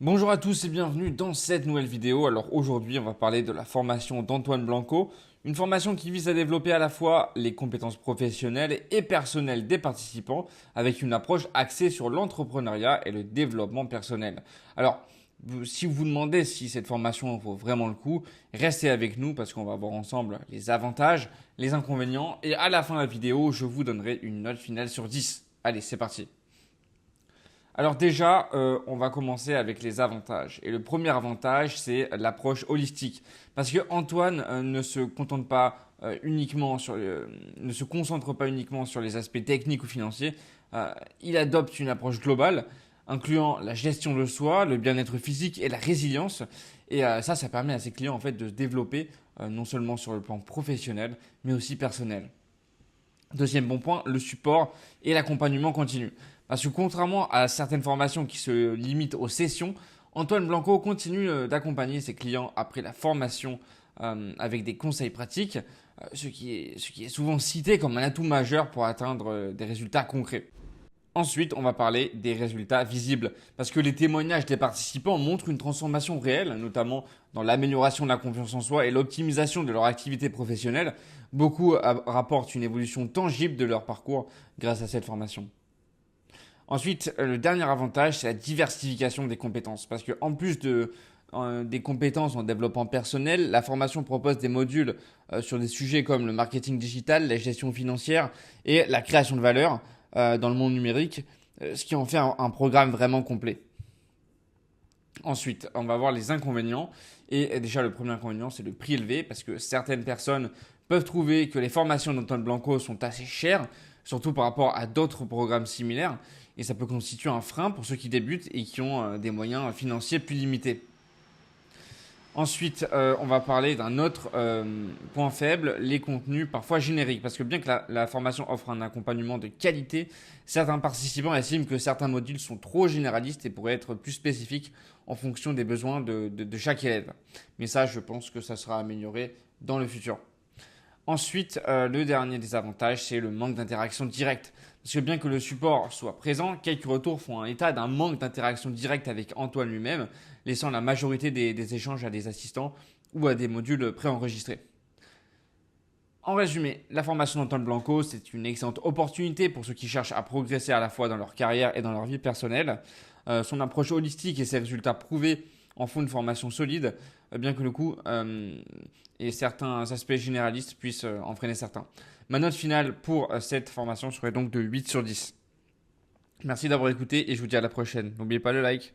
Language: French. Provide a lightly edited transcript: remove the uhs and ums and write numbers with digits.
Bonjour à tous et bienvenue dans cette nouvelle vidéo. Alors aujourd'hui, on va parler de la formation d'Antoine Blanco, une formation qui vise à développer à la fois les compétences professionnelles et personnelles des participants avec une approche axée sur l'entrepreneuriat et le développement personnel. Alors, si vous vous demandez si cette formation vaut vraiment le coup, restez avec nous parce qu'on va voir ensemble les avantages, les inconvénients et à la fin de la vidéo, je vous donnerai une note finale sur 10. Allez, c'est parti. Alors déjà, on va commencer avec les avantages. Et le premier avantage, c'est l'approche holistique. Parce que Antoine ne se contente pas ne se concentre pas uniquement sur les aspects techniques ou financiers. Il adopte une approche globale, incluant la gestion de soi, le bien-être physique et la résilience. Et ça permet à ses clients en fait de se développer non seulement sur le plan professionnel, mais aussi personnel. Deuxième bon point, le support et l'accompagnement continu. Parce que contrairement à certaines formations qui se limitent aux sessions, Antoine Blanco continue d'accompagner ses clients après la formation avec des conseils pratiques, ce qui est souvent cité comme un atout majeur pour atteindre des résultats concrets. Ensuite, on va parler des résultats visibles, parce que les témoignages des participants montrent une transformation réelle, notamment dans l'amélioration de la confiance en soi et l'optimisation de leur activité professionnelle. Beaucoup rapportent une évolution tangible de leur parcours grâce à cette formation. Ensuite, le dernier avantage, c'est la diversification des compétences, parce que en plus des compétences en développement personnel, la formation propose des modules sur des sujets comme le marketing digital, la gestion financière et la création de valeur dans le monde numérique, ce qui en fait un programme vraiment complet. Ensuite, on va voir les inconvénients. Et déjà, le premier inconvénient, c'est le prix élevé, parce que certaines personnes peuvent trouver que les formations d'Antoine Blanco sont assez chères, surtout par rapport à d'autres programmes similaires. Et ça peut constituer un frein pour ceux qui débutent et qui ont des moyens financiers plus limités. Ensuite, on va parler d'un autre point faible, les contenus parfois génériques. Parce que bien que la formation offre un accompagnement de qualité, certains participants estiment que certains modules sont trop généralistes et pourraient être plus spécifiques en fonction des besoins de chaque élève. Mais ça, je pense que ça sera amélioré dans le futur. Ensuite, le dernier des avantages, c'est le manque d'interaction directe. Parce que bien que le support soit présent, quelques retours font un état d'un manque d'interaction directe avec Antoine lui-même, laissant la majorité des échanges à des assistants ou à des modules préenregistrés. En résumé, la formation d'Antoine Blanco, c'est une excellente opportunité pour ceux qui cherchent à progresser à la fois dans leur carrière et dans leur vie personnelle. Son approche holistique et ses résultats prouvés en font une formation solide, bien que le coût et certains aspects généralistes puissent en freiner certains. Ma note finale pour cette formation serait donc de 8 sur 10. Merci d'avoir écouté et je vous dis à la prochaine. N'oubliez pas le like.